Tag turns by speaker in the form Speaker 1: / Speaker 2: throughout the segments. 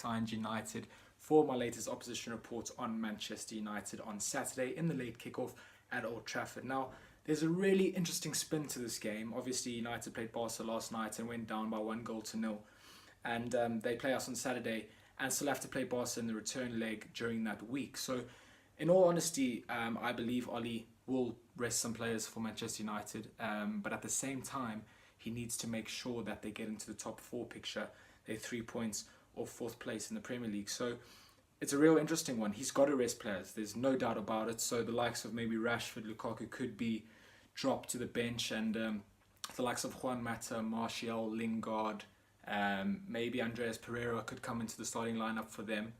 Speaker 1: ING United for my latest opposition report on Manchester United on Saturday in the late kickoff at Old Trafford. Now, there's a really interesting spin to this game. Obviously, United played Barca last night and went down by 1-0. And they play us on Saturday and still have to play Barca in the return leg during that week. So, in all honesty, I believe Oli will rest some players for Manchester United. But at the same time, he needs to make sure that they get into the top 4 picture. They're 3 points off 4th place in the Premier League. So it's a real interesting one. He's got to rest players. There's no doubt about it. So the likes of maybe Rashford, Lukaku could be dropped to the bench. And the likes of Juan Mata, Martial, Lingard, maybe Andreas Pereira could come into the starting lineup for them.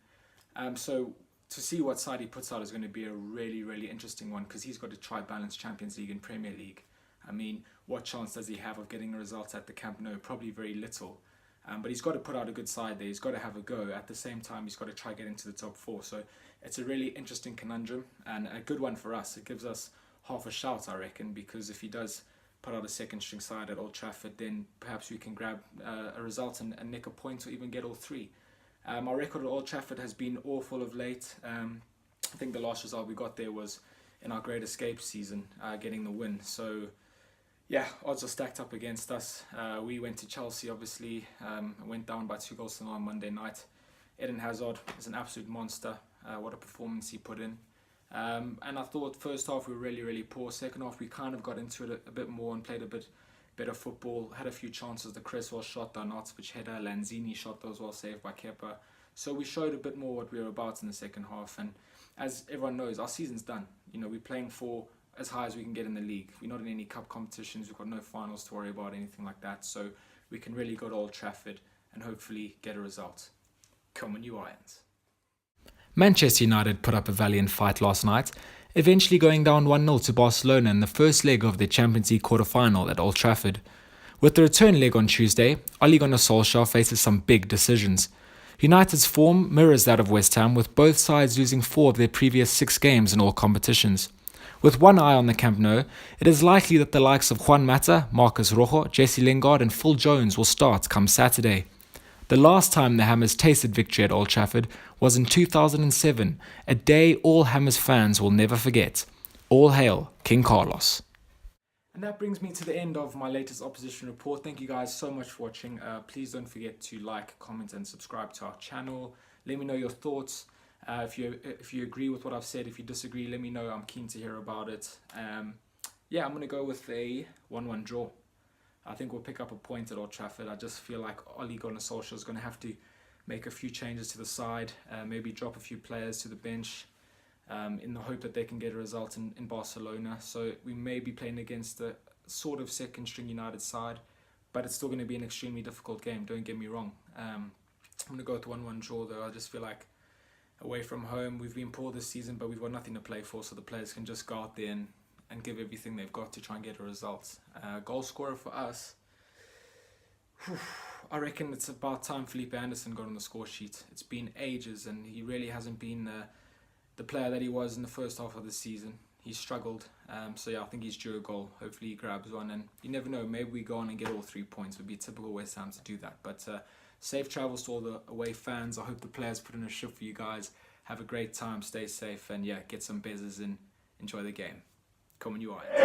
Speaker 1: So to see what side he puts out is going to be a really, really interesting one, because he's got to try balance Champions League and Premier League. I mean, what chance does he have of getting a result at the Camp Nou? Probably very little. But he's got to put out a good side there. He's got to have a go. At the same time, he's got to try get into the top 4. So it's a really interesting conundrum and a good one for us. It gives us half a shout, I reckon, because if he does put out a second string side at Old Trafford, then perhaps we can grab a result and nick a point or even get all 3. Our record at Old Trafford has been awful of late. I think the last result we got there was in our Great Escape season, getting the win. So yeah, odds are stacked up against us. We went to Chelsea, obviously, went down by 2-0 on Monday night. Eden Hazard is an absolute monster. What a performance he put in. And I thought first half we were really, really poor. Second half we kind of got into it a bit more and played a bit better football. Had a few chances. The Cresswell shot, the Arnautovic header, Lanzini shot, those well saved by Kepa. So we showed a bit more what we were about in the second half. And as everyone knows, our season's done. You know, we're playing for as high as we can get in the league. We're not in any cup competitions. We've got no finals to worry about, anything like that. So we can really go to Old Trafford and hopefully get a result. Come on, you Irons.
Speaker 2: Manchester United put up a valiant fight last night, eventually going down 1-0 to Barcelona in the first leg of their Champions League quarter-final at Old Trafford. With the return leg on Tuesday, Ole Gunnar Solskjaer faces some big decisions. United's form mirrors that of West Ham, with both sides losing 4 of their previous 6 games in all competitions. With one eye on the Camp Nou, it is likely that the likes of Juan Mata, Marcus Rojo, Jesse Lingard and Phil Jones will start come Saturday. The last time the Hammers tasted victory at Old Trafford was in 2007, a day all Hammers fans will never forget. All hail King Carlos.
Speaker 1: And that brings me to the end of my latest opposition report. Thank you guys so much for watching. Please don't forget to like, comment and subscribe to our channel. Let me know your thoughts. If you agree with what I've said, if you disagree, let me know. I'm keen to hear about it. Yeah, I'm going to go with a 1-1 draw. I think we'll pick up a point at Old Trafford. I just feel like Ole Gunnar Solskjaer is going to have to make a few changes to the side, maybe drop a few players to the bench in the hope that they can get a result in Barcelona. So we may be playing against a sort of second string United side, but it's still going to be an extremely difficult game, don't get me wrong. I'm going to go with 1-1 draw though. I just feel like away from home, we've been poor this season, but we've got nothing to play for, so the players can just go out there and give everything they've got to try and get a result. Goal scorer for us, I reckon it's about time Felipe Anderson got on the score sheet. It's been ages and he really hasn't been the player that he was in the first half of the season. He's struggled, so yeah, I think he's due a goal. Hopefully he grabs one, and you never know, maybe we go on and get all 3 points. It would be typical West Ham to do that, but safe travels to all the away fans. I hope the players put in a shift for you guys. Have a great time, stay safe, and yeah, get some bezzers and enjoy the game. Come on, you Irons.